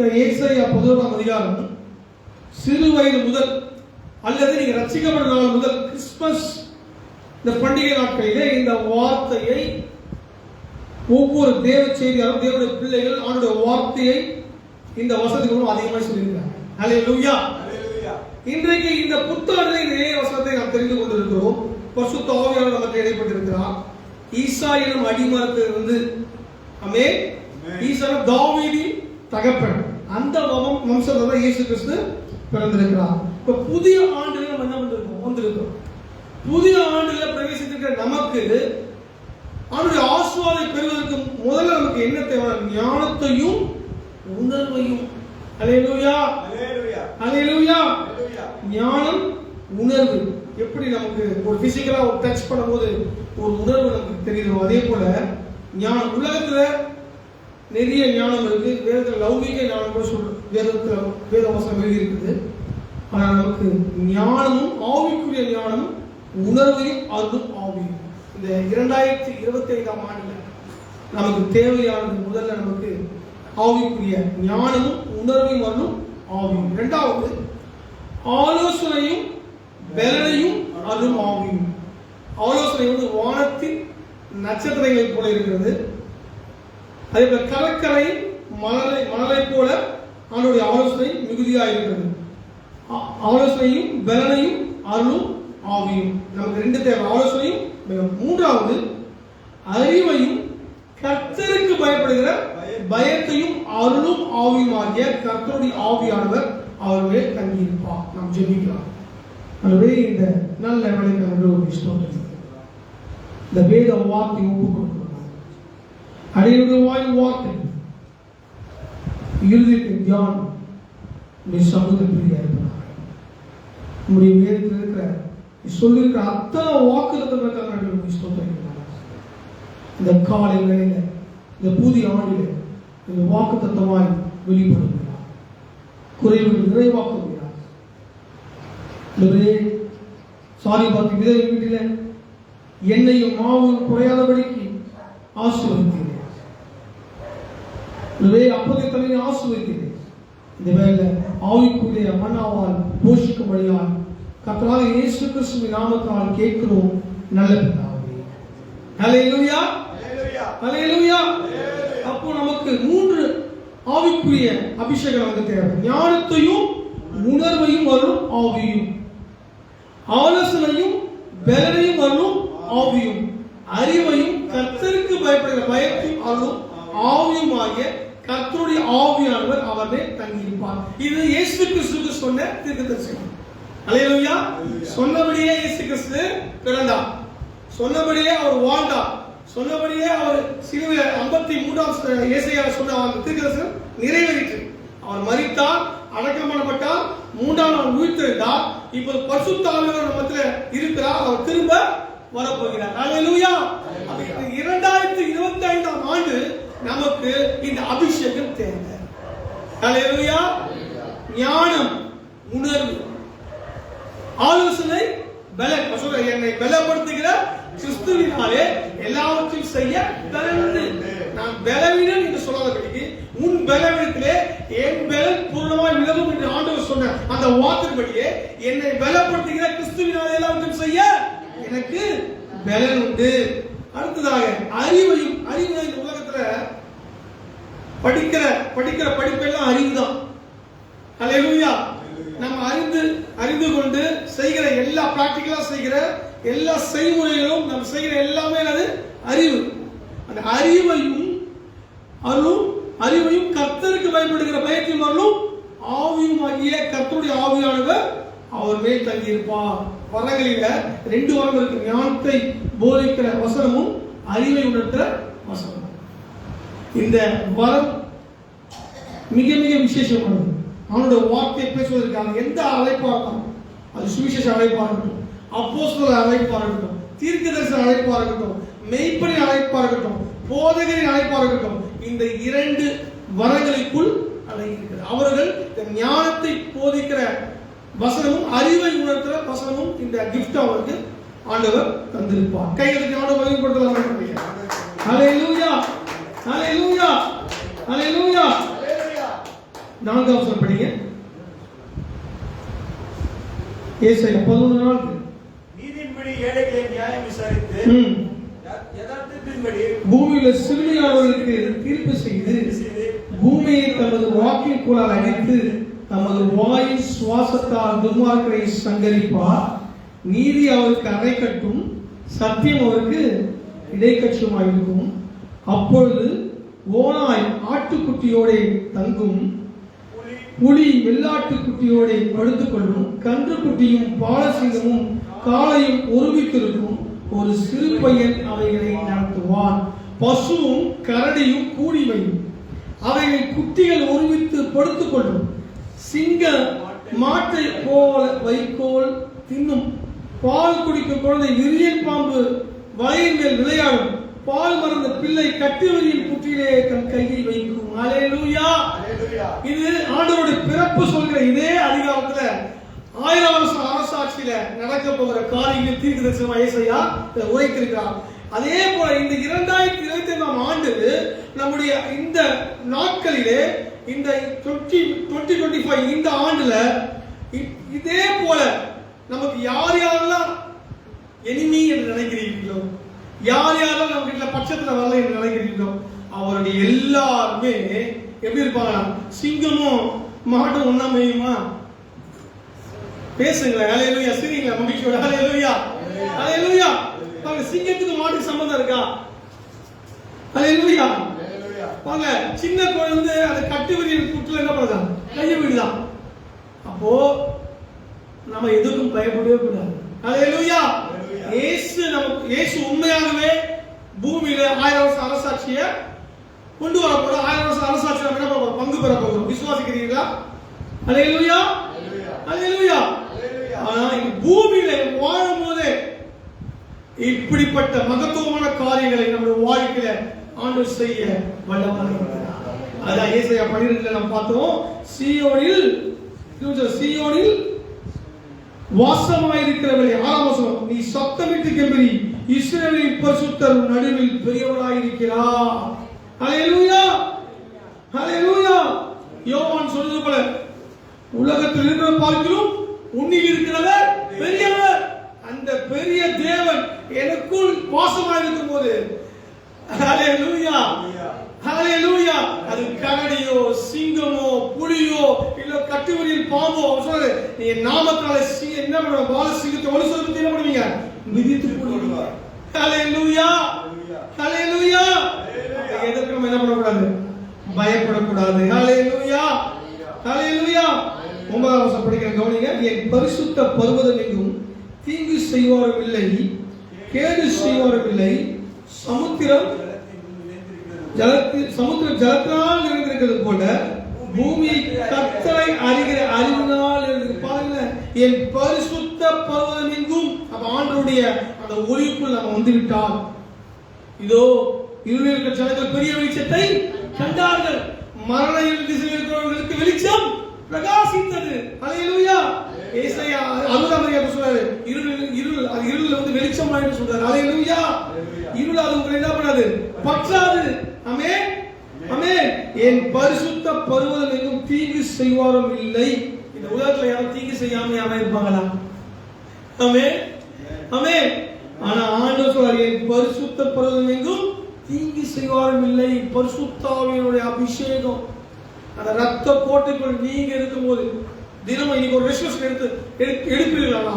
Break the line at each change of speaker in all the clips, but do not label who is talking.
இந்த ஏசாயா 11ஆம் அதிகாரம் சிறு வயது முதல் அல்லது நீங்க ரட்சிக்கப்பட்ட நாள் முதல் கிறிஸ்துமஸ் இந்த பண்டிகை நாட்களிலே இந்த வார்த்தையை ஒவ்வொரு தேவ செய்தியாளரும் தேவனுடைய பிள்ளைகள் அவனுடைய வார்த்தையை இந்த வசனத்துக்கு அதிகமாக சொல்லியிருக்கிறாங்க. ஹல்லேலூயா. இன்றைக்கு இந்த புத்தாண்டிலே நிறைய வசனத்தை நாம் தெரிந்து கொண்டிருக்கிறோம். பரிசுத்த ஆவியானவர் நமக்கு இடைப்பட்டிருக்கிறார். ஈசா எனும் அடிமரத்திலிருந்து ஆமென். ஈசா தாவீதின் தகப்பன், அந்த வம்சத்துல தான் இயேசு கிறிஸ்து பிறந்திருக்கிறார். இப்ப புதிய ஆண்டுல நம்ம என்ன வந்திருக்கோம். புதிய ஆண்டுல பிரவேசித்திருக்கிற நமக்கு அவருடைய ஆசீர்வாதத்தை பெறுவதற்கு முதல்ல நமக்கு என்ன தேவை? ஞானத்தையும் உணர்வையும். ஹல்லேலூயா, ஹல்லேலூயா. ஞானம், உணர்வு. எப்படி நமக்கு ஒரு பிசிக்கலா ஒரு டச் பண்ணும்போது ஒரு உணர்வு நமக்கு தெரியுதோ, அதே போல ஞானம். உலகத்துல நிறைய ஞானம் இருக்கு. வேதத்துல லௌகிக ஞானம் கூட வேதத்துல வேத வசனம் எழுதி இருக்குது. ஆனா நமக்கு ஞானமும் ஆவிக்குரிய ஞானமும் உணர்வையும் அதுவும் ஆவியும் இந்த 2025ஆம் ஆண்டுல நமக்கு தேவையானது. முதல்ல நமக்கு ஆவிக்குரிய ஞானமும் உணர்வையும் வரணும், ஆவியும். இரண்டாவது ஆலோசனையும் பலனையும் அதுவும் ஆவியும். ஆலோசனை வந்து வானத்தின் நட்சத்திரங்களை போல இருக்கிறது. அதே போல கடற்கரை மணலை போல அவனுடைய ஆலோசனை மிகுதியாக இருக்கிறது. ஆலோசனையும் பலனையும் அருளும் ஆவியும். நமக்கு ரெண்டு தேவை, ஆலோசனையும். மூன்றாவது அறிவையும் கர்த்தருக்கு பயப்படுகிற பயத்தையும் அருளும் ஆவியும் ஆகிய கர்த்தருடைய ஆவியானவர் அவர் மேல் தங்கியிருப்பார். நாம் ஜெபிக்கலாம். அதுவே இந்த நல்ல வேலைக்கு ஸ்தோத்திரம். இந்த வேத வார்த்தை ஒப்புக் கொடுக்கிறோம். அடியுடைய வார்த்தை இறுதிக்கு தியானம் சமூகத்தில் ஏற்படாது. நம்முடைய வேதத்தில் இருக்கிற சொல்லியிருக்கிற அத்தனை வாக்குறுதிகளுக்காக ஸ்தோத்திரம். இந்த காலை வேளையில இந்த புதிய ஆண்டில இந்த வாக்கு தத்தமாய் வெளிப்படுகிறார். குறைவுகள் நிறைவாக்குகிறார். சாரி பார்த்து விதை வீட்டில எண்ணெயும் மாவும் குறையாதபடிக்கு ஆசீர்வதிக்கிறேன். அப்போதை தலையை ஆசீர்வதிக்கிறேன். இந்த வேலை ஆவிக்குரிய மன்னாவால் போஷிக்கும்படியால் கர்த்தராகிய இயேசு கிறிஸ்துவின் நாமத்தால் கேட்கிறோம் நல்ல பிதாவே. ஹல்லேலூயா, ஹல்லேலூயா. அப்போ நமக்கு 3 ஆவிக்குரிய அபிஷேகம் நமக்கு தேவை. ஞானத்தையும் உணர்வையும் வரும் ஆவியும், ஆலோசனையும் பலனையும் வரும் ஆவியும், அறிவையும் கர்த்தருக்கு பயப்படுகிற பயத்தையும் அருளும் ஆவியும் ஆகிய கர்த்தருடைய ஆவியானவர் அவரே தங்கியிருப்பார். இது இயேசு கிறிஸ்துவுக்கு சொன்ன தீர்க்கதரிசனம். ஹல்லேலூயா. சொன்னபடியே இயேசு கிறிஸ்து பிறந்தார், சொன்னபடியே அவர் வாழ்ந்தார், சொன்னபடியே அவர் சிலுவையில 53ஆம் ஏசாயா சொன்ன அந்த தீர்க்கதரிசனம் நிறைவேறிற்று. அவர் மரித்தார், அடக்கம் பண்ணப்பட்டார், 3ஆம் நாள் உயிர்த்தெழுந்தார். இப்போது பரிசுத்த ஆவியானவர் நம்மத்துல இருக்கிறார். அவர் திரும்ப வரப்போகிறார். ஹல்லேலூயா. 2025ஆம் ஆண்டு நமக்கு இந்த அபிஷேகம் தேவை. ஹல்லேலூயா. ஞானம், உணர்வு, ஆலோசனை, பலன். என்னை பலப்படுத்துகிற கிறிஸ்துவினாலே எல்லாவற்றையும் செய்ய பலனுண்டு. நான் பலவீனன் என்று சொல்லாதபடிக்கு உன் பலவீனத்திலே என் பலன் பூர்ணமாய் விளங்கும் என்று ஆண்டவர் சொன்ன அந்த வார்த்தையின்படியே என்னை பலப்படுத்துகிற கிறிஸ்துவினாலே எல்லாவற்றையும் செய்ய எனக்கு பலன் உண்டு. அடுத்ததாக அறிவையும். அறிவு இந்த உலகத்துல படிக்கிற படிப்பெல்லாம் அறிவுதான். ஹல்லேலூயா. நம்ம அறிந்து கொண்டு செய்கிற எல்லா பிராக்டிகலா செய்கிற எல்லா செய்முறைகளும் நம்ம செய்கிற எல்லாமே அது அறிவு. அந்த அறிவையும் கர்த்தருக்கு பயப்படுகிற பயத்தையும் அருளும் ஆவியும் ஆகிய கர்த்தருடைய ஆவியானவர் அவர் மேல் தங்கியிருப்பார். வரங்களில 2 வரம் இருக்கு. ஞானத்தை போதிக்கிற வசனமும் அறிவை உணர்த்துற வசனமும். இந்த வரம் மிக மிக விசேஷமானது. அவனுடைய வார்த்தையை பேசுவதற்கான எந்த அழைப்பாக இருக்கும், அது சுவிசேஷ அழைப்பாக இருக்கட்டும், அப்போஸ்தலர் அழைப்பாக இருக்கட்டும், தீர்க்கதரிசன அழைப்பாக இருக்கட்டும், மெய்ப்பனின் அழைப்பாக இருக்கட்டும், போதகரின் அழைப்பாக இருக்கட்டும், இந்த 2 வரங்களுக்குள் அடங்கியிருக்கிறது. அவர்கள் ஞானத்தை போதிக்கிற வசனமும் அறிவை உணர்த்துற வசனமும் இந்த கிஃப்ட் அவருக்கு ஆண்டவர் தந்திருப்பார். கைகளுக்கு ஆண்டவர் மகிமைப்படுத்தலாம். ஹல்லேலூயா, ஹல்லேலூயா, ஹல்லேலூயா. 4ஆம் வசனம் படிங்க. ஏசாயா 11:4.
நீதியின்படி ஏழைகளை நியாயம் விசாரித்து யதார்த்தத்தின்படி
பூமியில சிறுமையானவர்களுக்கு தீர்ப்பு செய்து பூமியை தமது வாக்கின் கூறால் அடித்து தமது வாயின் சுவாசத்தால் துன்மார்க்கரை சங்கரிப்பார். நீதி அவருக்கு அரை கட்டும், சத்தியம் அவருக்கு இடைக்கட்சியுமாயிருக்கும். அப்பொழுது ஓனாய் ஆட்டுக்குட்டியோட தங்கும், புலி வெள்ளாட்டுக்குட்டியோட படுத்துக் கொள்ளும், கன்று குட்டியும் பாலசிங்கமும் காளையும் ஒருமித்திருக்கும். ஒரு சிறு பையன் அவைகளை நடத்துவான். பசுவும் கரடியும் கூடி வையும், அவைகள் குட்டிகள் ஒருமித்து படுத்துக் கொள்ளும். சிங்க மாட்டை போல வைக்கோல் தின்னும், பால் குடிக்கும் குழந்தை விரியன் பாம்பு வலையின் மேல் விளையாடும். பால் மறந்த பிள்ளை கட்டுவரியின் புற்றிலே தன் கையை வைக்கும். அல்லேலூயா. இது ஆண்டவருடைய பிறப்பு சொல்கிற இதே அதிகாரத்துல 1000 வருஷ அரசாட்சியில நடக்க போகிற காரியங்களை தீர்க்கதரிசனமா ஏசாயா உரைத்திருக்கிறார். அதே போல இந்த 2025ஆம் ஆண்டு நம்முடைய இந்த நாட்களிலே, இந்த 2025 இந்த ஆண்டுல இதே போல நமக்கு யார் யாரெல்லாம் எனிமி என்று நினைக்கிறீர்களோ, யார் யாரெல்லாம் நம்ம வீட்டுல பட்சத்துல வரல என்று நினைக்கிறீர்களோ, அவருடைய எல்லாருமே எப்படி இருப்பாங்க? சிங்கமும் மாட்டும் ஒண்ணா மேயுமா? பேசுங்க. ஹல்லேலூயா. சரிங்களா? மகிழ்ச்சியோட ஹல்லேலூயா. ஹல்லேலூயா. பாருங்க, சிங்கத்துக்கு மாட்டுக்கு சம்பந்தம் இருக்கா? ஹல்லேலூயா. பாருங்க, சின்ன குழந்தை அதை கட்டி வரியின் புற்றுல என்ன பண்ணுதான்? கையை விடுதான். அப்போ நம்ம எதுக்கும் பயப்படவே கூடாது. ஹல்லேலூயா. இயேசு உண்மையாகவே பூமியில 1000 வருஷ அரசாட்சியை கொண்டு வர போற. 1000 வருஷ அரசாட்சி நம்ம என்ன பண்ண பங்கு பெற போகிறோம். விசுவாசிக்கிறீங்களா? ஹல்லேலூயா. ஹல்லேலூயா. ஆனா இந்த பூமியில வாழும் போது இப்படிப்பட்ட மகத்துவமான காரியங்களை நம்முடைய வாழ்க்கையில ஆண்டவர் செய்ய வல்லவராக இருக்கிறார். அதான் ஏசாயா 12ல நாம் பார்த்தோம். சீயோனில் வாசமாயிருக்கிறவரே, 6ஆம் வசனம், நீ சத்தமிட்டு கெம்பீரி, இஸ்ரவேலின் பரிசுத்தர் நடுவில் பெரியவராயிருக்கிறார். ஹல்லேலூயா. ஹல்லேலூயா. யோவான் சொல்றது போல, உலகத்தில் இருக்கிற பார்க்கிறோம் உன்னில் இருக்கிறவர் பெரியவர். அந்த பெரிய தேவன் எனக்குள் வாசமாயிருக்கும் போது, ஹல்லேலூயா, ஹல்லேலூயா, அது கரடியோ சிங்கமோ புலியோ இல்ல கட்டுவரியில் பாம்போ, சொல்றது நீ நாமத்தால என்ன பண்ணுவ? பால சிங்கத்தை ஒளி சொல்லி என்ன பண்ணுவீங்க? மிதித்து போடுவீங்க. ஹல்லேலூயா. ஹல்லேலூயா. எதற்கு நம்ம என்ன பண்ணக்கூடாது? பயப்படக்கூடாது. ஹல்லேலூயா. ஹல்லேலூயா. 9ஆம் வசனம் படிக்கிற கவனிங்க. என் பரிசுத்த பர்வதம் எங்கும் தீங்கு செய்வாரும் இல்லை, கேடு செய்வாரும் இல்லை. சமுத்திரம் ஜலத்தினால் நிறைந்திருக்கிறது போல பூமியை கர்த்தரை அறிகிற அறிவினால் இருக்கிறது. பாருங்க, என் பரிசுத்த பர்வதம் எங்கும். அப்ப ஆண்டவருடைய அந்த ஒளிக்குள் நம்ம வந்து விட்டால், இதோ இருளில் இருக்கிற ஜனங்கள் பெரிய வெளிச்சத்தை கண்டார்கள். மரண இருள் திசையில் இருக்கிறவர்களுக்கு வெளிச்சம் பிரகாசித்தது. ஹல்லேலூயா. ஏசாயா 60ஆம் அதிகாரம் சொல்றாரு, இருள் வந்து வெளிச்சம் ஆயிட்டு சொல்றாரு. ஹல்லேலூயா. இருள் அது உங்களை என்ன பண்ணாது? பற்றாது. ஆமென். ஆமென். என் பரிசுத்த பர்வதம் எங்கும் தீங்கு செய்வாரும் இல்லை. இந்த உலகத்துல யாரும் தீங்கு செய்யாம யாரும் இருப்பாங்களா? ஆமென். ஆமென். ஆனா ஆண்டவர் சொல்றார், என் பரிசுத்த பர்வதம் எங்கும் தீங்கு செய்வாரும் இல்லை. பரிசுத்த ஆவியினுடைய அபிஷேகம் அந்த ரத்த கோட்டைக்குள் நீங்க இருக்கும்போது, தினமும் இன்னைக்கு ஒரு ரெசல்யூஷன் எடுப்பீர்களா?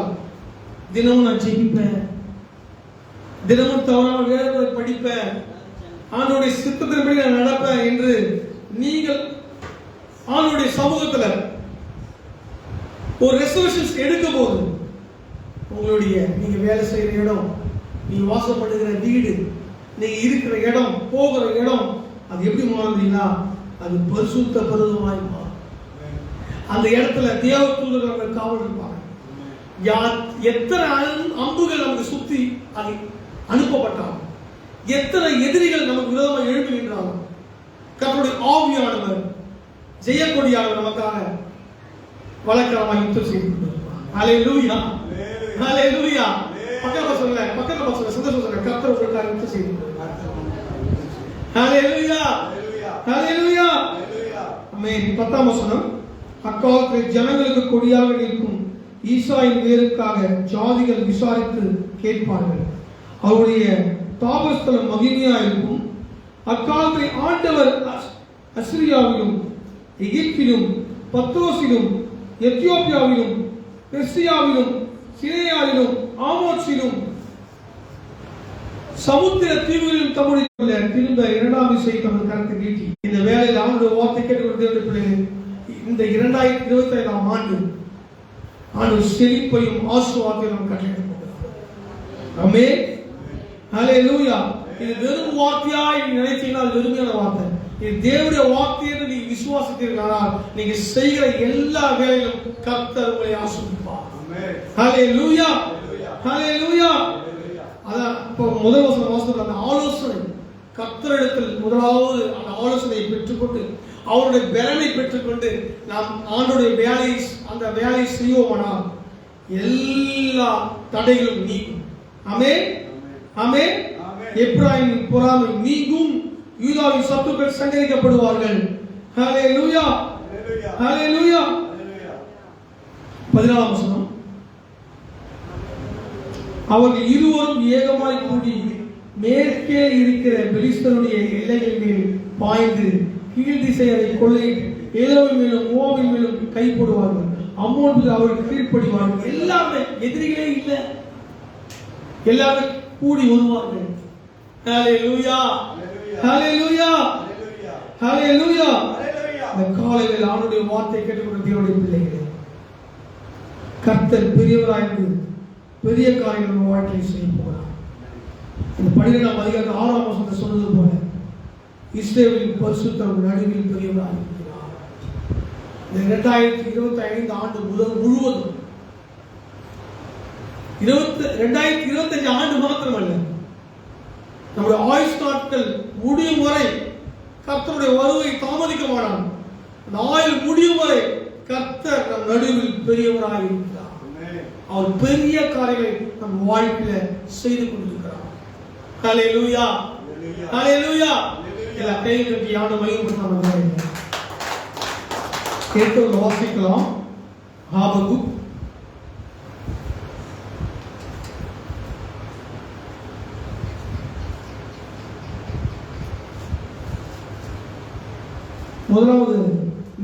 தினமும் நான் ஜெபிப்பேன், தினமும் தவறான வேதத்தை படிப்பேன், ஆண்டவருடைய சித்தத்தின்படி நான் நடப்பேன் என்று நீங்கள் ஆண்டவருடைய சமூகத்துல ஒரு ரெசல்யூஷன்ஸ் எடுக்கும் போது, உங்களுடைய நீங்க வேலை செய்யற இடம், நீங்க வாசப்படுகிற வீடு, நீங்க இருக்கிற இடம், போகிற இடம், அது எப்படி மாறுறீங்களா? அது பரிசுத்த பர்வதமாய் மாறும். அந்த இடத்துல தேவ தூதர்கள் காவல் இருப்பாங்க. எத்தனை அம்புகள் நமக்கு சுத்தி அது அனுப்பப்பட்டாலும், எத்தனை எதிரிகள் நமக்கு விரோதமாக எழுப்பி நின்றாலும், கர்த்தருடைய ஆவியானவர் ஜெயக்கொடியானவர் நமக்காக வழக்கமாக யுத்தம் செய்து கொண்டிருப்பார். ஹல்லேலூயா. ஹல்லேலூயா. பக்கத்துல சொல்லுங்க சந்தோஷம் சொல்லுங்க, கர்த்தர் உங்களுக்காக யுத்தம் செய்து கொண்டிருப்பார். ஹல்லேலூயா. ஹல்லேலூயா. ஆமென். 10ஆம் வசனம். அக்காலத்தில் ஜனங்களுக்கு கொடியாக நிற்கும் ஈசாயின் வேருக்காக ஜாதிகள் விசாரித்து கேட்பார்கள். அவருடைய தாபஸ்தலம் மகிமையா இருக்கும். அக்காலத்தில் ஆண்டவர் அசிரியாவிலும் எகிப்திலும் பத்ரோசிலும் எத்தியோப்பியாவிலும் பெர்சியாவிலும் சிரியாவிலும் ஆமோத்சிலும் சமுத்திர தீவுகளிலும் தம்முடைய திரும்ப இரண்டாம் விசை தமது கருத்தை நீட்டி இந்த வேலையில் ஆண்டு வார்த்தை கேட்டுக்கொண்டு பிள்ளைகள் இந்த 2025ஆம் ஆண்டு செழிப்பையும் ஆசீர்வாதத்தையும் நாம் கட்டளையிட போகிறோம். ஆமென். ஹல்லேலூயா. இது வெறும் வார்த்தையாய் நினைச்சீங்கன்னா அது வெறுமையான வார்த்தை. இது தேவனுடைய வார்த்தை என்று நீங்க விசுவாசித்தீர்களானால் நீங்க செய்கிற எல்லா வேலையிலும் கர்த்தர் உங்களை ஆசீர்வதிப்பார். ஆமென். ஹல்லேலூயா. ஹல்லேலூயா. அதான் இப்போ முதல் வசனம் அந்த ஆலோசனை கர்த்தரிடத்தில் முதலாவது அந்த ஆலோசனையை பெற்றுக்கொண்டு அவருடைய பலனை பெற்றுக்கொண்டு நாம் ஆண்டோடைய அந்த வேலையை செய்வோமானால் எல்லா தடைகளும் நீங்கும். ஆமென். ஆமென். எப்ராயிமின் பொறாமை நீங்கும். யூதாவின் சத்துக்கள் சங்கரிக்கப்படுவார்கள். ஹல்லேலூயா. ஹல்லேலூயா. 14ஆம் வசனம். அவர்கள் இருவரும் ஏகமாய் கூடி மேற்கே இருக்கிற பெலிஸ்தருடைய எல்லைகள் மேல் பாய்ந்து கீழ் திசையரை கொள்ளையிட்டு ஏதோவின் மேலும் மோவாபின் மேலும் கைப்போடுவார்கள். அம்மோன் அவர்கள் கீழ்ப்படிவார்கள். எல்லாமே எதிரிகளே இல்லை, எல்லாமே கூடி வருவார்கள். ஹல்லேலூயா. ஹல்லேலூயா. ஹல்லேலூயா. இந்த காலையில் ஆண்டுடைய வார்த்தை கேட்டுக்கொண்ட தேவனுடைய பிள்ளைகளே, கர்த்தர் பெரியவராயிருந்து பெரிய காரியங்கள் வாழ்க்கையை செய்ய போகிறார். இந்த 12ஆம் அதிகாரம் 6ஆம் வசனத்தில் சொன்னது போல இஸ்ரவேலின் பரிசுத்தர் நடுவில் பெரியவராக இருக்கிறார். இந்த 2025 ஆண்டு முழுவதும் 2025 ஆண்டு மாத்திரமல்ல, நம்முடைய ஆயுஷ் நாட்கள் முடியும் வரை கர்த்தருடைய வருகை தாமதிக்க மாட்டான். அந்த ஆயுள் முடியும் வரை கர்த்தர் நம் நடுவில் பெரியவராக இருக்கிறார். அவர் பெரிய காரியங்களை நம் வாழ்க்கையில செய்து கொண்டிருக்கிறார். ஹல்லேலூயா. ஹல்லேலூயா. எல்லா கையில் கட்டி ஆண்டு மகிமைப்படுத்தாமல் கேட்டு வாசிக்கலாம். ஆபகுக் முதலாவது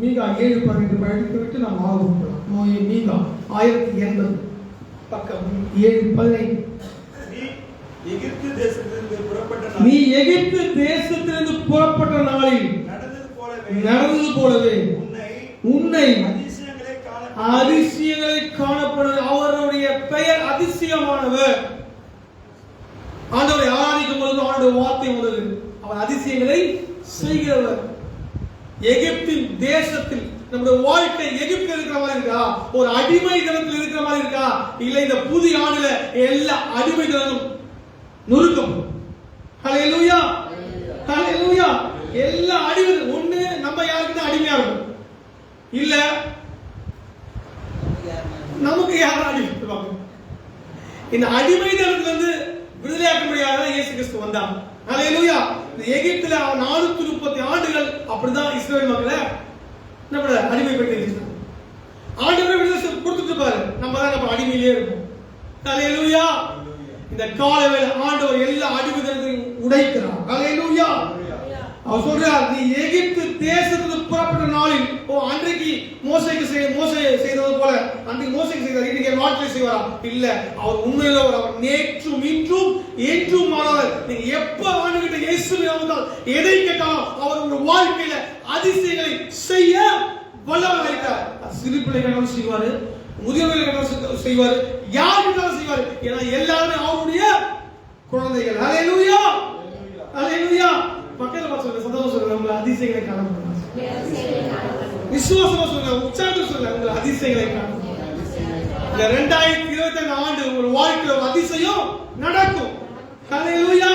மீகா 7:12 படித்துவிட்டு நாம் ஆரம்பிக்கலாம். மீகா 1080 பக்கம் 7:15.
நீ எகிப்து தேசத்திலிருந்து புறப்பட்ட நாளில் நடந்தது போலவே உன்னை அதிசயங்களை காணப்படும். அவருடைய பெயர் அதிசயமானவர். ஆண்டவரை ஆராதிக்கும் பொழுது அவருடைய வார்த்தை முதல் அவர் அதிசயங்களை செய்கிறவர். எகிப்தின் தேசத்தில் நம்முடைய வாழ்க்கை எகிப்தில் இருக்கிற மாதிரி இருக்கா? ஒரு அடிமை தனத்தில் இருக்கிற மாதிரி இருக்கா? இல்ல இந்த புதிய ஆண்டுல எல்லா அடிமை தனமும் நொறுக்கப்படும். ஹல்லேலூயா. ஹல்லேலூயா. எல்லா அடிமை ஒண்ணு நம்ம யாருக்கு தான் அடிமையா இருக்கும், இல்ல நமக்கு யாரும் அடிமை. இந்த அடிமை தனத்துல இருந்து விடுதலையாக்க முடியாத இயேசு கிறிஸ்து வந்தார். ஹல்லேலூயா. இந்த எகிப்துல 430 ஆண்டுகள் அப்படிதான் இஸ்ரவேல் மக்களை நம்மள அடிமைப்பட்டு வச்சிருக்காங்க. ஆண்டவரே விடுதலை கொடுத்துட்டு பாரு, நம்ம தான் நம்ம அடிமையிலே இருப்போம். ஹல்லேலூயா. இந்த காலையில ஆண்டவர் எல்லா அடிமைத்தனத்தையும் உடைக்கிறார். ஹல்லேலூயா. அவர் சொல்றார், நீ எகிப்து தேசத்துக்கு புறப்பட்ட நாளில் அன்றைக்கு மோசே செய்தது போல அன்றைக்கு மோசேக்கு செய்தார், இன்னைக்கு வாழ்க்கை செய்வாரா? இல்ல, அவர் உண்மையில அவர் நேற்றும் இன்றும் என்றும் மாறாதவர். நீங்க எப்ப ஆண்டுகிட்ட இயேசு நாமத்தால் எதை கேட்டாலும் அவர் உங்க வாழ்க்கையில அதிசயங்களை செய்ய வல்லவராக இருக்கிறார். சிறு பிள்ளைகள் செய்வாரு, முதியவர்கள் செய்வாரு, யார் கேட்டாலும் செய்வாரு. ஏன்னா எல்லாருமே அவருடைய குழந்தைகள். ஹல்லேலூயா. ஹல்லேலூயா. பக்கத்துல பார்த்து சந்தோஷம் சொல்லுங்க, உங்களை அதிசயங்களை காணப்படும். விசுவாசமா சொல்லுங்க, உற்சாகத்துல சொல்லுங்க, உங்களை அதிசயங்களை காணப்படும். இந்த 2025 ஆண்டு ஒரு வாழ்க்கையில ஒரு அதிசயம் நடக்கும். ஹல்லேலூயா.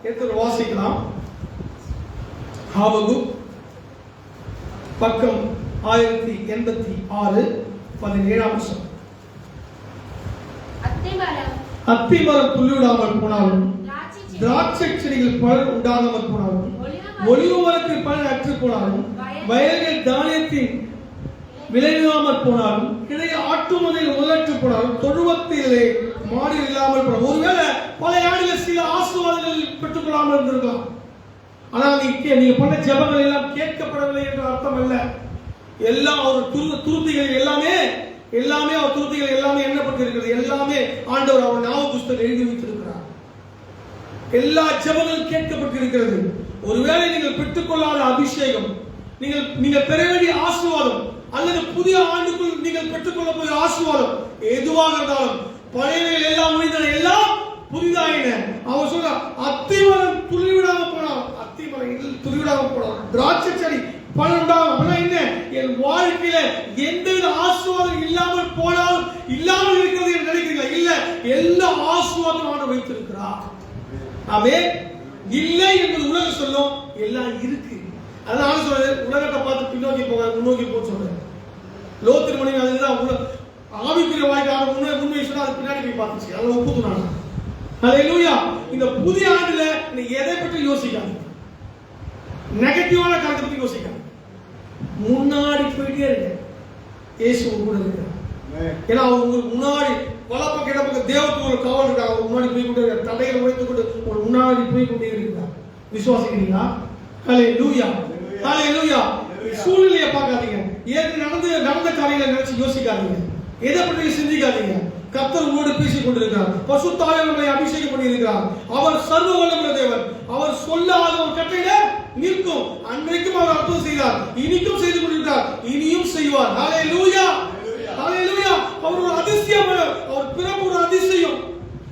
எடுத்து வாசிக்கலாம். ஆபகுக் பக்கம் 1086 17ஆம் வசனம். அத்திமரம் துள்ளிவிடாமல் போனாலும் திராட்சை செடிகள் பலன் உண்டாகாமல் போனாலும் ஒலிவ மரத்தில் பலன் அற்று போனாலும்
வயல்கள் தானியத்தின் விளையாமல் போனாலும், கிடை ஆட்டுமதையில் முதலற்று போனாலும், தொழுவத்திலே மாடு இல்லாமல் போனாலும், ஒருவேளை பழைய ஆண்டுகள் சில ஆசீர்வாதங்கள் பெற்றுக்கொள்ளாமல் இருந்திருக்கலாம். ஆனால் நீங்க பண்ண ஜெபங்கள் எல்லாம் கேட்கப்படவில்லை என்ற அர்த்தம் அல்ல. எல்லாம் அவர் துருத்திகள் எல்லாமே அவர் துருத்திகள் எல்லாமே எண்ணப்பட்டிருக்கிறது. எல்லாமே ஆண்டவர் அவர் ஞாபக புஸ்தகம் எழுதி வைத்திருக்கிறார். எல்லா ஜெபங்களும் கேட்கப்பட்டிருக்கிறது. ஒருவேளை நீங்கள் பெற்றுக்கொள்ளாத அபிஷேகம், நீங்கள் பெற வேண்டிய ஆசீர்வாதம், அல்லது புதிய ஆண்டுக்குள் நீங்கள் பெற்றுக்கொள்ள போகிற ஆசீர்வாதம் எதுவாக இருந்தாலும், பழையவைகள் எல்லாம் முடிந்தன, எல்லாம் புதிதாயின. அவர் சொல்ற அத்திமரம் துளிவிடாம போனார், அத்திமரம் துளிவிடாம போனார், திராட்சை செடி பலனுண்டாகும். அப்படின்னா என்ன? என் வாழ்க்கையில எந்தவித ஆசீர்வாதம் இல்லாமல் போனாலும் இல்லாமல் இருக்கிறது என்று நினைக்கிறீங்களா? இல்ல, எல்லா ஆசீர்வாதம் ஆண்டு வைத்திருக்கிறார். அவே இல்லை என்பது உலகம் சொல்லும், எல்லாம் இருக்கு. அதனால சொல்றேன், உலகத்தை பார்த்து பின்னோக்கி போக முன்னோக்கி போக சொல்றேன். லோத்தின் மனைவி அதுதான் ஆவிக்குரிய வாழ்க்கை முன்னே சொன்னா அது பின்னாடி போய் பார்த்துச்சு. அதெல்லாம் ஒப்புத்துனாங்க. ஹல்லேலூயா. இந்த புதிய ஆண்டுல நீ எதை பற்றி யோசிக்காது, நெகட்டிவான காரியத்தை பற்றி யோசிக்காது. முன்னாடி போயிட்டே இருக்க, இயேசு கூட இருக்க. ஏன்னா உங்களுக்கு முன்னாடி வலப்பக்கம் இடப்பக்கம் தேவத்துக்கு ஒரு காவல் இருக்காங்க. அவங்க முன்னாடி போய் கொண்டே இருக்க, தடைகளை உடைத்துக் கொண்டு ஒரு முன்னாடி போய் கொண்டே இருக்கிறார். விசுவாசிக்கிறீங்களா? ஹல்லேலூயா, ஹல்லேலூயா. சூழ்நிலையை பார்க்காதீங்க, ஏற்கனவே நடந்த காரியங்களை நினைச்சு யோசிக்காதீங்க, எதை பற்றி சிந்திக்காதீங்க. கர்த்தர் உங்களோடு பேசிக் கொண்டிருக்கிறார். பரிசுத்த ஆவியானவர் நம்மை அபிஷேகம் பண்ணியிருக்கிறார். அவர் சர்வ வல்லமையுள்ள தேவன். அவர் சொல்லாத ஒரு கட்டளையில நிற்கும். அன்றைக்கும் அவர் அற்புதம் செய்தார், இனிக்கும் செய்து கொண்டிருக்கிறார், இனியும் செய்வார். ஹல்லேலூயா, ஹல்லேலூயா. அவர் ஒரு அதிசயம். அவர் பிறப்பு ஒரு அதிசயம்,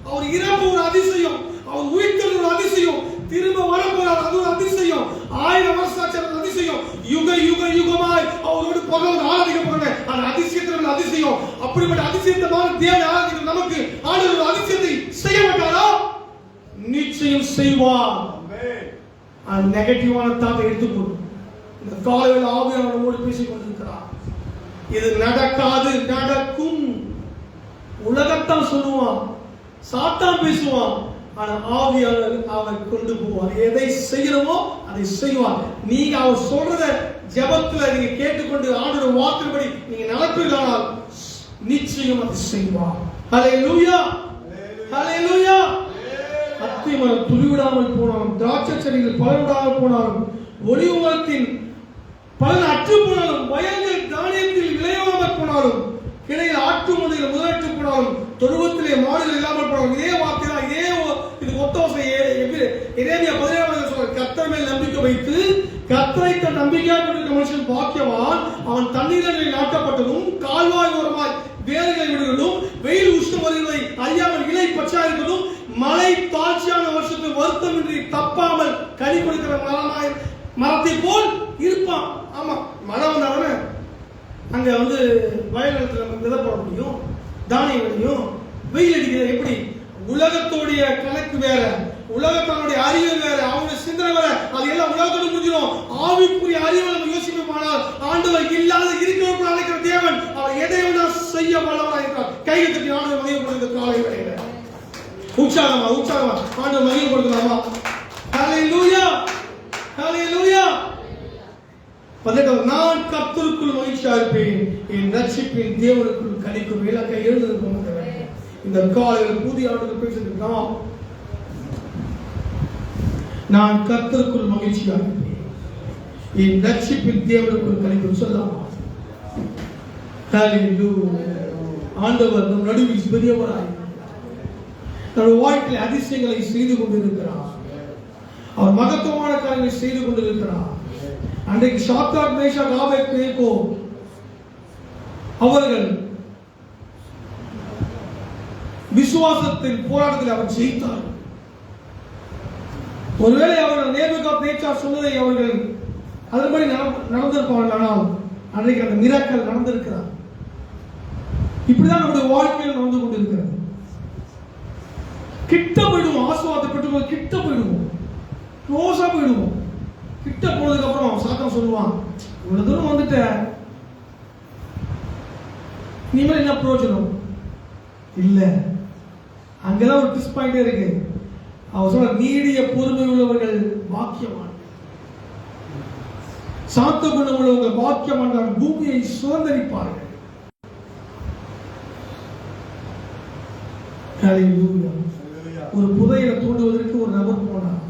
அவர் இறப்பு ஒரு அதிசயம், அவர் உயிர்த்தல் ஒரு அதிசயம், திரும்ப வரப்போறார் அது ஒரு அதிசயம், 1000 வருஷாச்சு அதிசயம், யுக யுக யுகமாய் அவரோடு பகவான் ஆராதிக்கப்படுற அந்த அதிசயத்தின் அதிசயம். அப்படிப்பட்ட அதிசயத்தமான தேவனை ஆராதிக்கிற நமக்கு ஆண்டவர் ஒரு அதிசயத்தை செய்ய மாட்டாரா? நிச்சயம் செய்வார். அந்த நெகட்டிவான தாக்கை எடுத்துக்கொண்டு இந்த காலையில் ஆவியானவர் நம்மோடு பேசிக் கொண்டிருக்கிறார். இது நடக்காது, நடக்கும். உலகத்தான் சொல்லுவான், சாத்தான் பேசுவான், ஆனா ஆவியானவர் அவர் கொண்டு போவார். எதை செய்யணுமோ அதை செய்வார். நீங்க அவர் சொல்றத ஜெபத்துல நீங்க கேட்டுக்கொண்டு ஆண்டவருடைய வார்த்தைப்படி நீங்க நடப்பீர்களானால் நிச்சயம் அதை செய்வார். ஹல்லேலூயா, ஹல்லேலூயா. அத்திமரம் துளிவிடாமல் போனாலும், திராட்சை செடிகள் பலனுடாமல் போனாலும், ஒலிவ மரத்தின் பலன் அற்று போனாலும், வயல்கள் தானியத்தில் விளையாமல் போனாலும், கிடையில் ஆட்டு மந்தையில் முதலற்று போனாலும், தொழுவத்திலே மாடுகள் இல்லாமல் போனாலும், இதே வார்த்தை தான், இதே இது ஒத்தவசை. எரேமியா 17 சொல்ற, கர்த்தர் மேல் நம்பிக்கை வைத்து கர்த்தரை தன் நம்பிக்கையாக கொண்டிருக்கிற மனுஷன் பாக்கியவான். அவன் தண்ணீரில் நாட்டப்பட்டதும் கால்வாய் ஓரமாய் வேர்களை விடுவதும் வெயில் உஷ்ணம் வருவதை அறியாமல் இலை பச்சா இருப்பதும் மழை தாழ்ச்சியான வருஷத்துக்கு வருத்தமின்றி தப்பாமல் கனி கொடுக்கிற மரத்தை போல் இருப்பான். ஆமா, மழை வந்தாலுமே அங்க வயல் நிலத்துல நம்ம விதை போட முடியும், தானியம் விளையும். வெயில் அடிக்கிறது எப்படி? உலகத்தோடைய கணக்கு வேற, உலகத்தனுடைய அறிவு வேற, அவனுடைய சிந்தனை வேற. அது எல்லாம் உலகத்தோடு முடிஞ்சிடும். ஆவிக்குரிய அறிவை நம்ம யோசிப்போமானால் ஆண்டவர் இல்லாத இருக்கிறவர்கள் அழைக்கிற தேவன் அவர் எதை செய்ய வல்லவராக இருக்கிறார். கையை தட்டி ஆண்டவர் மகிழ்ப்படுத்த காலை வேளையில உற்சாகமா உற்சாகமா ஆண்டவர் மகிழ்ப்படுத்தலாமா? ஹல்லேலூயா, ஹல்லேலூயா. நான் கர்த்தருக்குள் மகிழ்ச்சியா இருப்பேன், என் ரட்சிப்பின் தேவனுக்குள் கலிக்கும். இலக்கை எழுந்திருக்கும். இந்த காலையில் புதிய ஆண்டுகள் பேசிருக்கோம். நான் கர்த்தருக்குள் மகிழ்ச்சியா இருப்பேன், என் ரட்சிப்பின் தேவனுக்குள் கலிக்கும். சொல்லலாமா? ஹல்லேலூயா. ஆண்டவர் நம் நடுவில் பெரியவராய் நம்முடைய வாழ்க்கையில் அதிசயங்களை செய்து கொண்டிருக்கிறார். அவர் மகத்துவமான காரியங்களை செய்து கொண்டிருக்கிறார். அன்றைக்கு சாத்ராக் மேஷாக் ஆபேத்நேகோ அவர்கள் விசுவாசத்தின் போராட்டத்தில் அவர் ஜெயித்தார். ஒருவேளை அவர்கள் நேபுகாத்நேச்சார் சொன்னதை அவர்கள் அதன்படி நடந்திருப்பார்கள். ஆனால் அன்றைக்கு அந்த மிராக்கிள் நடந்திருக்கிறார். இப்படிதான் நம்முடைய வாழ்க்கையில் நடந்து கொண்டிருக்கிறது. கிட்ட போயிடுவோம், ஆசீர்வாதத்தை பெற்றுக்கொள்ள கிட்ட போயிடுவோம், க்ளோஸா போயிடுவோம். கிட்ட போனதுக்கு அப்புறம் சாத்தான் சொல்லுவான், இவ்வளவு தூரம் வந்துட்ட, இனிமேல் என்ன பிரயோஜனம் இல்ல. அங்கதான் ஒரு ட்விஸ்ட் பாயிண்டே இருக்கு. அவர் சொல்ற, நீடிய பொறுமை உள்ளவர்கள் பாக்கியவான். சாந்த குணமுள்ளவர்கள் பாக்கியவான்கள் பூமியை சுதந்தரிப்பார்கள். ஹல்லேலூயா. ஒரு புதையலை தோண்டுவதற்கு ஒரு நபர் போனார்.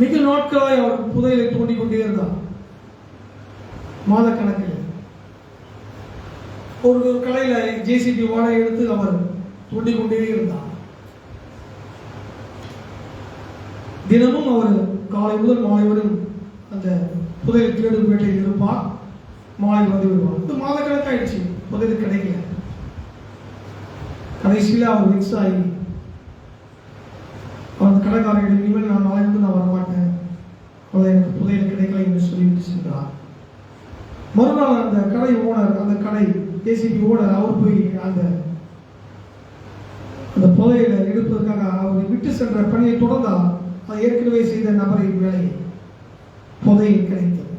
மிக நாட்களாய் அவர் புதையலை தோண்டிக் கொண்டே இருந்தார். மாதக்கணக்கில் ஒரு கடையில ஜேசிபி வாழை எடுத்து அவர் தோண்டிக் கொண்டே இருந்தார். தினமும் அவர் காலை முதல் மாலை வரை அந்த புதையல் தேடும் வேட்டையில் இருப்பார். மாலை வந்து விடுவார். இந்த மாதக்கணக்காயிடுச்சு, புதையல் கிடைக்கல. கடைசியில் அவர் மிக்ஸ் ஆகி அந்த கடைக்காரர்கள், இனிமேல் நான் நாளை வந்து நான் வரமாட்டேன், அவளை எனக்கு புதையல் கிடைக்கல என்று சொல்லிவிட்டு சென்றார். மறுநாள் அந்த கடை ஓனர், அந்த கடை ஏசிபி ஓனர், அவர் போய் அந்த புதையலை எடுப்பதற்காக அவரை விட்டு சென்ற பணியை தொடர்ந்தார். அது ஏற்கனவே செய்த நபரின் வேலை, புதையல் கிடைத்தது.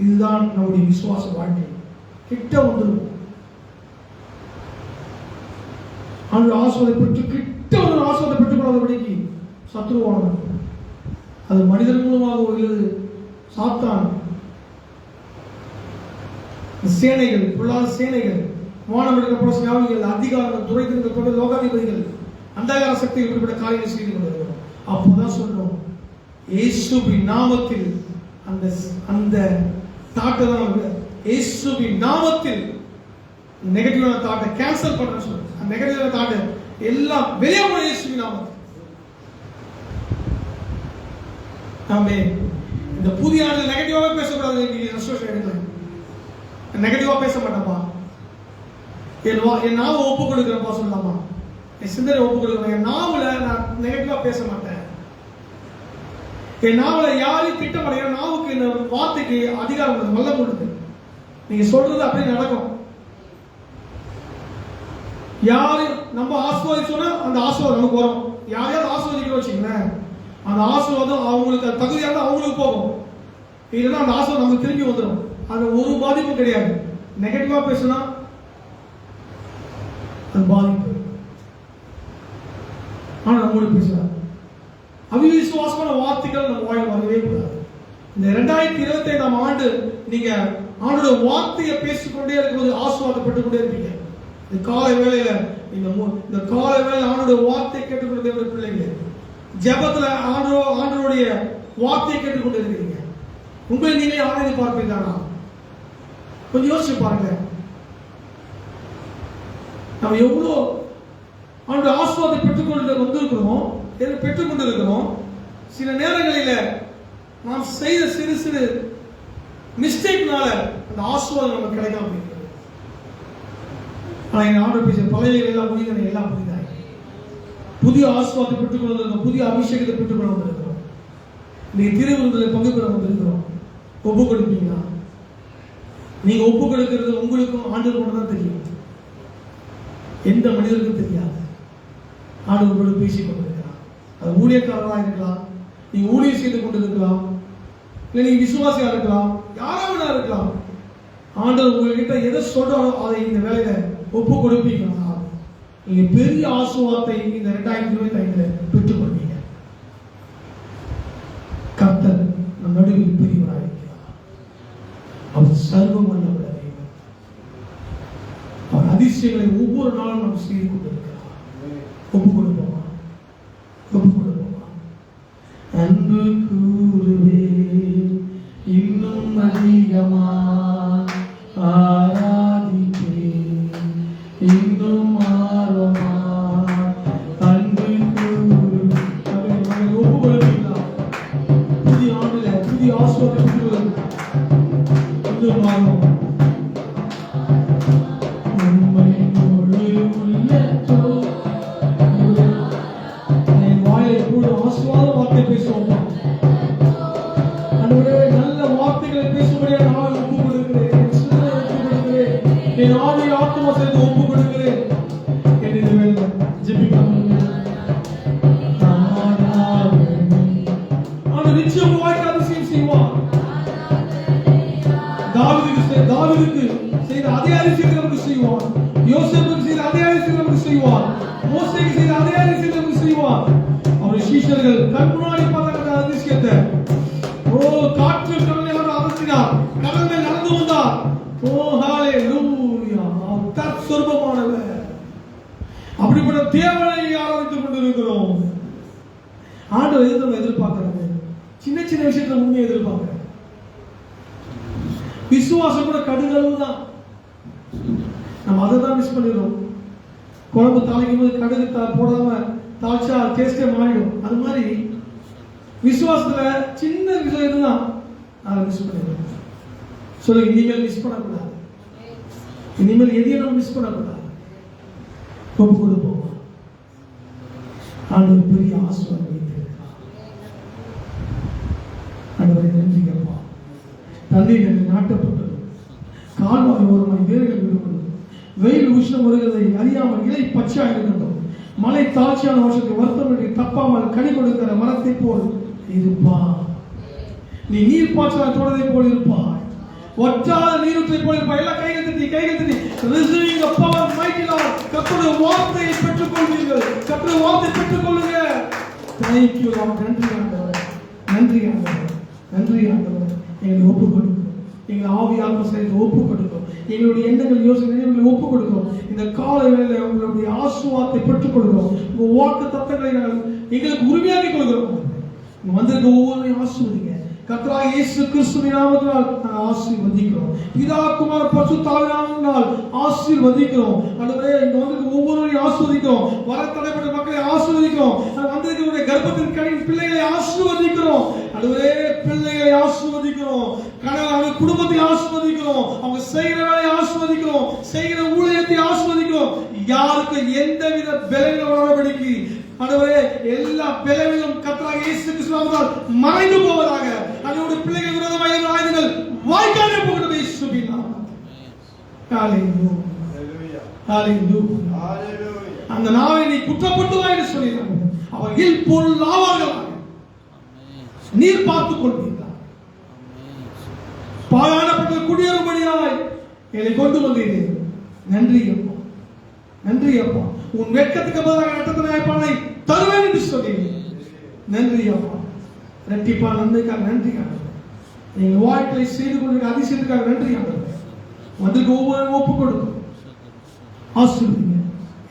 இதுதான் நம்முடைய விசுவாச வாழ்க்கை. கிட்ட வந்துடும் அந்த ஆசீர்வாதத்தை பெற்று, கிட்ட வந்து ஆசீர்வாதத்தை பெற்றுக்கொள்ளாதபடிக்கு சத்துருவானது, அது மனிதன் மூலமாக உள்ளது. சாத்தான் சேனைகள், பொல்லாத சேனைகள், வானம் எடுக்கப்பட்ட சுயாமிகள், அதிகாரங்கள், துறைகள், லோகாதிபதிகள், அந்தகார சக்திகள் இப்படிப்பட்ட காரியங்கள் செய்து கொண்டிருக்கிறோம். அப்போதான் சொல்றோம், இயேசுவின் நாமத்தில் அந்த அந்த தாட்டை தான், இயேசுவின் நாமத்தில் நெகட்டிவான தாட்டை கேன்சல் பண்றேன்னு சொல்றேன். அந்த நெகட்டிவான தாட்டை எல்லாம் வெளியே போன இயேசுவின் நாமத்தில். ஆமே. இந்த புதிய ஆண்டு நெகட்டிவாவே பேசக்கூடாது. நெகட்டிவா பேச மாட்டேன்ப்பா, என் நாவை ஒப்பு கொடுக்கிறப்பா சொல்லலாமா, என் சிந்தனை ஒப்பு கொடுக்கிறேன். என் நாவல நான் நெகட்டிவா பேச மாட்டேன். என் நாவல யாரையும் திட்டப்பட, என் நாவுக்கு இந்த வார்த்தைக்கு அதிகாரம் வல்ல கொடுத்து நீங்க சொல்றது அப்படியே நடக்கும். யாரையும் நம்ம ஆசீர்வதிச்சோன்னா அந்த ஆசீர்வாதம் நமக்கு வரும். யாரையாவது ஆசீர்வதிக்கிறோம் வச்சுங்களேன், அந்த ஆசீர்வாதம் அவங்களுக்கு தகுதியாக இருந்தால் அவங்களுக்கு போகும். இல்லைன்னா அந்த ஆசீர்வாதம் நமக்கு திரும்பி வந்துடும். அது ஒரு பாதிப்பும் கிடையாது. நெகட்டிவா பேசினா அது பாதிப்பு. ஆனா நம்மளுக்கு பேசலாம் அவிசுவாசமான வார்த்தைகள் நம்ம வாயில் வரவே கூடாது. இந்த 2025ஆம் ஆண்டு நீங்க ஆண்டோட வார்த்தையை பேசிக்கொண்டே இருக்கும்போது ஆசீர்வாதப்பட்டு கொண்டே இருப்பீங்க. இந்த காலை வேளையில இந்த காலை வேளையில ஆண்டோட வார்த்தையை கேட்டுக்கொண்டு தேவனுடைய பிள்ளைங்க ஜெபத்துல ஆண்டவருடைய வார்த்தையை கேட்டுக்கொண்டு இருக்கிறீங்க. உங்களை நீங்களே ஆராய்ந்து பார்ப்பீங்களா? கொஞ்சம் யோசிச்சு பாருங்க. நம்ம எவ்வளோ அவனுடைய ஆசீர்வாதத்தை பெற்றுக்கொண்டு வந்திருக்கிறோம், பெற்றுக்கொண்டிருக்கிறோம். சில நேரங்களில் நாம் செய்த சிறு சிறு மிஸ்டேக்னால அந்த ஆசீர்வாதம் நமக்கு கிடைக்காம இருக்கிறது. ஆனால் எங்கள் ஆண்டு பேச பழைய எல்லாம் புரியுது, எல்லாம் புரியுதாங்க. புதிய ஆசீர்வாதத்தை பெற்றுக்கொண்டு வந்திருக்கோம், புதிய அபிஷேகத்தை பெற்றுக்கொண்டு வந்திருக்கிறோம். இன்னைக்கு திருவிருந்தில் பங்கு பெற வந்திருக்கிறோம். ஒப்பு கொடுப்பீங்களா? நீங்க ஒப்பு கொடுக்கிறது உங்களுக்கும் ஆண்டவர் மட்டும் தான் தெரியும், எந்த மனிதருக்கும் தெரியாது. ஆண்டவர் உங்களோடு பேசிக் கொண்டிருக்கிறார். அது ஊழியக்காரராக இருக்கலாம், நீங்க ஊழியம் செய்து கொண்டிருக்கலாம், இல்லை நீங்க விசுவாசியா இருக்கலாம், யாராவது இருக்கலாம். ஆண்டவர் உங்ககிட்ட எதை சொல்றாரோ அதை இந்த வேலையில ஒப்பு கொடுப்பீங்களா? நீங்க பெரிய ஆசீர்வாதத்தை இந்த 2025 பெற்றுக் கொள்வீங்க. கர்த்தர் நம் நடுவில் பெரியவராக இருக்கிறார். அவர் சர்வம் வல்லவர். அவர் அதிசயங்களை ஒவ்வொரு நாளும் நாம் செய்து கொண்டிருக்கிறார். ஒப்பு கொடுப்போமா? ஒப்பு கொடுப்போமா? அன்பு கூறுவே இன்னும் அதிகமா ஆராதிப்பே இன்னும் ஆர்வமா அன்பு கூறுவே. ஒப்பு கொடுப்பீங்களா? புதிய ஆண்டுல புதிய ஆசீர்வாதம் இன்னும் ஆர்வம் ஆசீர்வாத வார்த்தை பேசுவோம். நல்ல வார்த்தைகளை பேசும்படியாக நான் ஒப்பு கொடுக்கிறேன், என் ஆவி ஆத்மா சேர்ந்து ஒப்பு கொடுக்கிறேன் என்று ஜெபிக்கலாம். நிச்சயம் வாழ்க்கை அதிசயம் செய்வார். தாவீதுக்கு செய்த அதே அதிசயத்தை நமக்கு செய்வார். யோசேப்புக்கு செய்த அதே அதிசயத்தை நமக்கு செய்வார். மோசேக்கு செய்த அதே அதிசயத்தை நமக்கு செய்வார். அவருடைய சீஷர்கள் கண்முன்னாடி ஆண்டவர் எது நம்ம எதிர்பார்க்கறாங்க? சின்ன சின்ன விஷயத்துல உண்மையை எதிர்பார்க்கறாங்க. விசுவாசம் கூட கடுகளவு தான். நம்ம அதை தான் மிஸ் பண்ணிடுறோம். குழம்பு தாளிக்கும் போது கடுகு போடாம தாளிச்சா டேஸ்டே மாறிடும். அது மாதிரி விசுவாசத்துல சின்ன விஷயம் இதுதான் அதை மிஸ் பண்ணிடுறோம். சொல்லி இனிமேல் மிஸ் பண்ணக்கூடாது. இனிமேல் எதையும் நம்ம மிஸ் பண்ணக்கூடாது. ஒப்பு கொடுப்போம். ஆண்டவர் பெரிய ஆசீர்வாதம் வைத்திருக்கிறார். ஆண்டவரை நன்றிங்கப்பா. தந்தை என்று நாட்டப்பட்டது கால்வாய் ஒரு மணி வேர்கள் விடுவது வெயில் உஷ்ணம் வருகிறதை அறியாமல் இலை பச்சையாக இருந்தோம். மழை தாட்சியான வருஷத்தை வருத்தமின்றி தப்பாமல் கனி கொடுக்கிற மரத்தை போல் இருப்பா. நீ நீர் பாய்ச்சலால் தோடுவதை போல் இருப்பாய். ஒற்றாத நீரூற்றை போல் இருப்பாய். எல்லாம் கைகள் தட்டி receiving the power mighty Lord. கர்த்தருடைய வார்த்தையை பெற்றுக்கொள்வீர்கள். கர்த்தருடைய வார்த்தையை பெற்றுக்கொள்ளுங்க. Thank you Lord. நன்றி ஆண்டவரே. நன்றி ஆண்டவரே. நன்றி ஆண்டவரே. எங்களை ஒப்பு கொடுக்கிறோம். எங்கள் ஆவி ஆத்ம சரீரத்தை ஒப்பு கொடுக்கிறோம். எங்களுடைய எண்ணங்கள் யோசனைகளை ஒப்பு கொடுக்கிறோம். இந்த கால வேளையில உங்களுடைய ஆசீர்வாதத்தை பெற்றுக் கொள்கிறோம். உங்கள் வாக்கு தத்தங்களை நாங்கள் எங்களுக்கு உரிமையாக்கி கொள்கிறோம். வந்திருக்க ஒவ்வொருவரையும் ஆசீர்வதிங்க. கர்த்தராகிய இயேசு கிறிஸ்துவின் நாமத்தினால் நாங்கள் ஆசீர்வதிக்கிறோம். பிதா குமார பரிசுத்த ஆவியானவரால் ஆசீர்வதிக்கிறோம். ஆண்டவரே, இங்க வந்திருக்க ஒவ்வொருவரையும் ஆசீர்வதிக்கிறோம். வர தடைப்பட்ட மக்களை ஆசீர்வதிக்கிறோம். வந்திருக்கிற கர்ப்பத்தின் கனியின் பிள்ளைகளை ஆசீர்வதிக்கிறோம். ஆண்டவரே, பிள்ளைகளை ஆசீர்வதிக்கிறோம். கணவன் குடும்பத்தை ஆசீர்வதிக்கிறோம். அவங்க செய்கிற வேலையை ஆசீர்வதிக்கிறோம். செய்கிற ஊழியத்தை ஆசீர்வதிக்கிறோம். யாருக்கு எந்தவித பலவீனம் வராதபடிக்கு ஆண்டவரே, எல்லா பலவீனம் கர்த்தராகிய இயேசு கிறிஸ்துவினால் மறைந்து போவதாக. அவருடைய பிள்ளைகள் விரோதமாக இருக்கிற ஆயுதங்கள் வாய்க்காலே போகட்டும் இயேசுவின் நாமத்தில். ஹalleluya. ஹalleluya. அந்த நாவை நீ குற்றப்படுத்துவாய் என்று சொல்லினார். அவர்கள் பொருள் ஆவார்கள். நீர் பார்த்துக் கொள்வீர்கள். பாழானப்பட்ட குடியேறும்படியாய் என்னை கொண்டு வந்தீர்கள். நன்றி அப்பா. நன்றி அப்பா. உன் வெட்கத்துக்கு பதிலாக நட்டத்தை நியாயப்பானை தருவேன் என்று சொன்னீர்கள். நன்றி அப்பா. இரட்டிப்பா நன்மைக்காக நன்றி ஆண்டவரே. எங்கள் வாழ்க்கையை செய்து கொண்டிருக்க அதிசயத்துக்காக நன்றி ஆண்டவரே. வந்திருக்க ஒவ்வொரு ஒப்பு கொடுக்கும். ஆசீர்வதிங்க.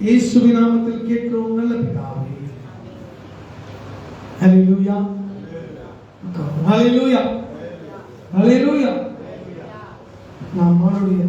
இயேசுவின் நாமத்தில் கேட்கிறோம் நல்ல பிதாவே. ஹalleluya. ஹalleluya. ஹalleluya. நாம் அவருடைய